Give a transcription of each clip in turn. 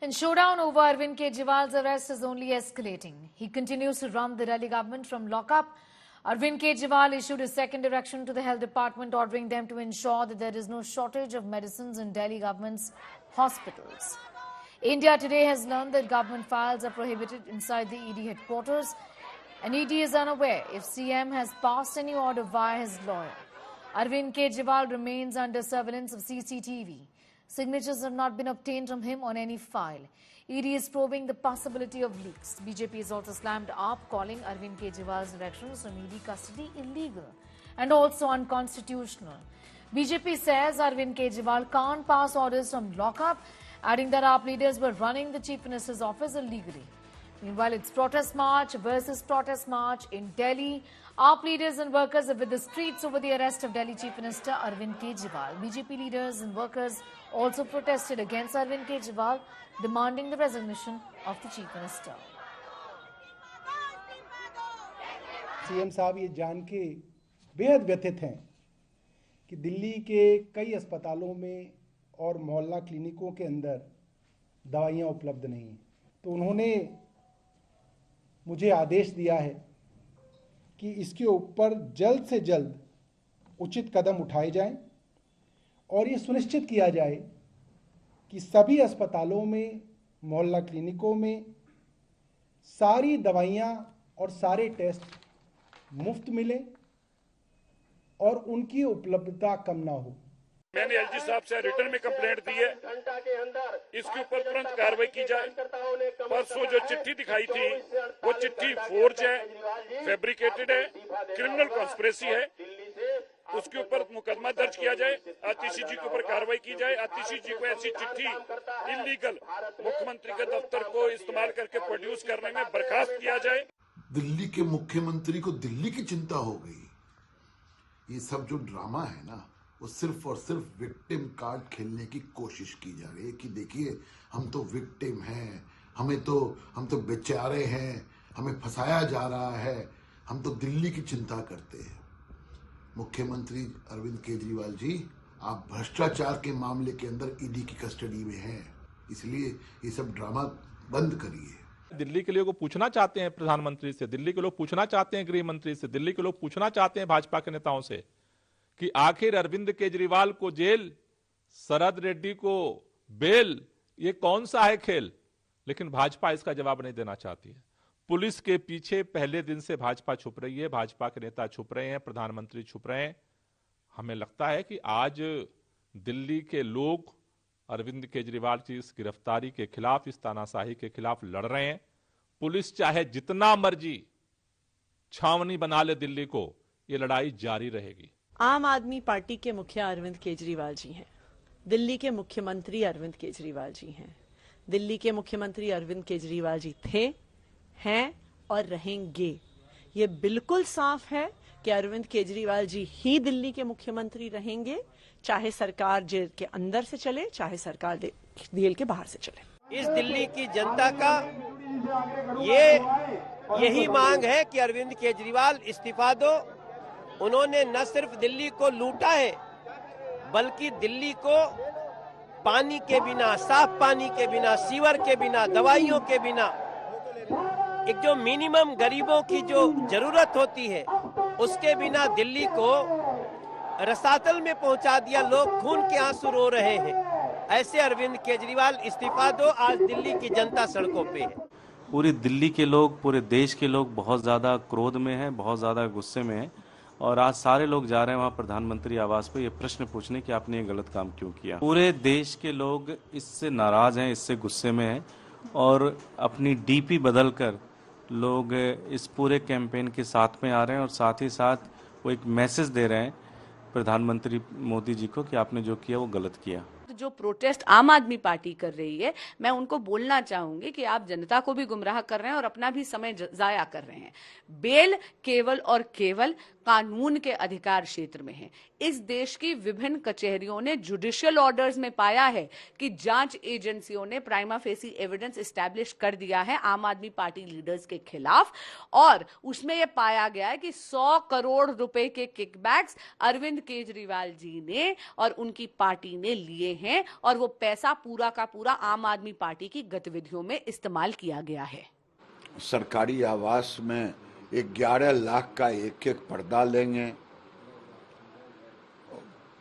And showdown over Arvind Kejriwal's arrest is only escalating. He continues to run the Delhi government from lockup. Arvind Kejriwal issued a second direction to the health department ordering them to ensure that there is no shortage of medicines in Delhi government's hospitals. India today has learned that government files are prohibited inside the ED headquarters, and ED is unaware if CM has passed any order via his lawyer. Arvind Kejriwal remains under surveillance of CCTV. Signatures have not been obtained from him on any file. ED is probing the possibility of leaks. BJP has also slammed AAP, calling Arvind Kejriwal's directions from ED custody illegal and also unconstitutional. BJP says Arvind Kejriwal can't pass orders from lockup, adding that AAP leaders were running the Chief Minister's office illegally. Meanwhile, it's protest march versus protest march in Delhi. AAP leaders and workers have hit the streets over the arrest of Delhi Chief Minister Arvind Kejriwal. BJP leaders and workers also protested against Arvind Kejriwal, demanding the resignation of the Chief Minister. CM साहब ये जान के बेहद व्यथित हैं कि दिल्ली के कई अस्पतालों में और मोहल्ला क्लिनिकों के अंदर दवाइयां उपलब्ध नहीं हैं। तो उन्होंने मुझे आदेश दिया है कि इसके ऊपर जल्द से जल्द उचित कदम उठाए जाएं और ये सुनिश्चित किया जाए कि सभी अस्पतालों में, मोहल्ला क्लिनिकों में सारी दवाइयां और सारे टेस्ट मुफ्त मिले और उनकी उपलब्धता कम ना हो। मैंने एलजी साहब से रिटर्न में कंप्लेंट दी है, इसके ऊपर तुरंत कार्रवाई की जाए। परसों जो चिट्ठी दिखाई थी वो चिट्ठी फोर्ज है, फैब्रिकेटेड है, क्रिमिनल कॉन्स्पिरेसी है, उसके ऊपर मुकदमा दर्ज किया जाए। आतिशी जी के ऊपर कार्रवाई की जाए। आतिशी जी को ऐसी चिट्ठी इलीगल मुख्यमंत्री के दफ्तर को इस्तेमाल करके प्रोड्यूस करने में बर्खास्त किया जाए। दिल्ली के मुख्यमंत्री को दिल्ली की चिंता हो गई। ये सब जो ड्रामा है ना, वो सिर्फ और सिर्फ विक्टिम कार्ड खेलने की कोशिश की जा रही है कि देखिए हम तो विक्टिम हैं, हम तो बेचारे हैं, हमें फंसाया जा रहा है, हम तो दिल्ली की चिंता करते हैं। मुख्यमंत्री अरविंद केजरीवाल जी, आप भ्रष्टाचार के मामले के अंदर ईडी की कस्टडी में हैं, इसलिए ये सब ड्रामा बंद करिए। दिल्ली के लोग पूछना चाहते हैं प्रधानमंत्री से, दिल्ली के लोग पूछना चाहते हैं गृह मंत्री से, दिल्ली के लोग पूछना चाहते हैं भाजपा के नेताओं से कि आखिर अरविंद केजरीवाल को जेल, शरद रेड्डी को बेल, ये कौन सा है खेल? लेकिन भाजपा इसका जवाब नहीं देना चाहती है। पुलिस के पीछे पहले दिन से भाजपा छुप रही है, भाजपा के नेता छुप रहे हैं, प्रधानमंत्री छुप रहे हैं। हमें लगता है कि आज दिल्ली के लोग अरविंद केजरीवाल की इस गिरफ्तारी के खिलाफ, इस तानाशाही के खिलाफ लड़ रहे हैं। पुलिस चाहे जितना मर्जी छावनी बना ले दिल्ली को, ये लड़ाई जारी रहेगी। आम आदमी पार्टी के मुखिया अरविंद केजरीवाल जी हैं, दिल्ली के मुख्यमंत्री अरविंद केजरीवाल जी हैं। दिल्ली के मुख्यमंत्री अरविंद केजरीवाल जी थे, हैं और रहेंगे। ये बिल्कुल साफ है कि अरविंद केजरीवाल जी ही दिल्ली के मुख्यमंत्री रहेंगे, चाहे सरकार जेल के अंदर से चले, चाहे सरकार जेल के बाहर से चले। इस दिल्ली की जनता का यही मांग है कि अरविंद केजरीवाल इस्तीफा दो। उन्होंने न सिर्फ दिल्ली को लूटा है, बल्कि दिल्ली को पानी के बिना, साफ पानी के बिना, सीवर के बिना, दवाइयों के बिना, एक जो मिनिमम गरीबों की जो जरूरत होती है, उसके बिना दिल्ली को रसातल में पहुंचा दिया। लोग खून के आंसू रो रहे हैं। ऐसे अरविंद केजरीवाल इस्तीफा दो। आज दिल्ली की जनता सड़कों पे है। पूरी दिल्ली के लोग, पूरे देश के लोग बहुत ज़्यादा क्रोध में हैं, बहुत ज़्यादा गुस्से में हैं और आज सारे लोग जा रहे हैं वहाँ प्रधानमंत्री आवास पे ये प्रश्न पूछने कि आपने ये गलत काम क्यों किया। पूरे देश के लोग इससे नाराज़ हैं, इससे गुस्से में हैं और अपनी डीपी बदलकर लोग इस पूरे कैंपेन के साथ में आ रहे हैं और साथ ही साथ वो एक मैसेज दे रहे हैं प्रधानमंत्री मोदी जी को कि आपने जो किया वो गलत किया। जो प्रोटेस्ट आम आदमी पार्टी कर रही है, मैं उनको बोलना चाहूंगी कि आप जनता को भी गुमराह कर रहे हैं और अपना भी समय जाया कर रहे हैं। बेल केवल और केवल कानून के अधिकार क्षेत्र में हैं। इस देश की विभिन्न कचहरियों ने जुडिशियल ऑर्डर्स में पाया है कि जांच एजेंसियों ने प्राइमा फेसी एविडेंस एस्टैब्लिश कर दिया है आम आदमी पार्टी लीडर्स के खिलाफ, और उसमें यह पाया गया है कि 100 करोड़ रुपए के किकबैक्स अरविंद केजरीवाल जी ने और उनकी पार्टी ने लिए हैं, और वो पैसा पूरा का पूरा आम आदमी पार्टी की गतिविधियों में इस्तेमाल किया गया है। सरकारी आवास में 11 लाख का एक पर्दा लेंगे,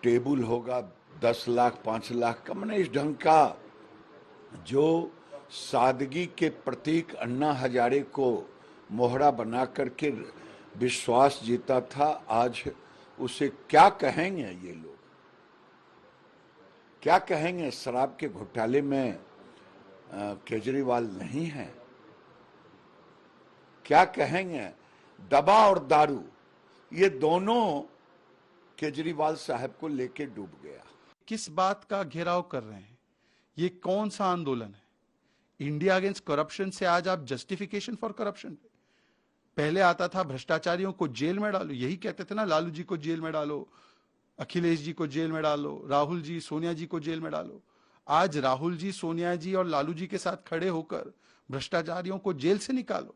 टेबल होगा 10 लाख 5 लाख का। मैंने इस ढंग का जो सादगी के प्रतीक अन्ना हजारे को मोहरा बना करके विश्वास जीता था, आज उसे क्या कहेंगे ये लोग, क्या कहेंगे? शराब के घोटाले में केजरीवाल नहीं है, क्या कहेंगे? दवा और दारू, ये दोनों केजरीवाल साहब को लेके डूब गया। किस बात का घेराव कर रहे हैं? ये कौन सा आंदोलन है? इंडिया अगेंस्ट करप्शन से आज आप जस्टिफिकेशन फॉर करप्शन पे, पहले आता था भ्रष्टाचारियों को जेल में डालो, यही कहते थे ना, लालू जी को जेल में डालो, अखिलेश जी को जेल में डालो, राहुल जी सोनिया जी को जेल में डालो। आज राहुल जी सोनिया जी और लालू जी के साथ खड़े होकर भ्रष्टाचारियों को जेल से निकालो।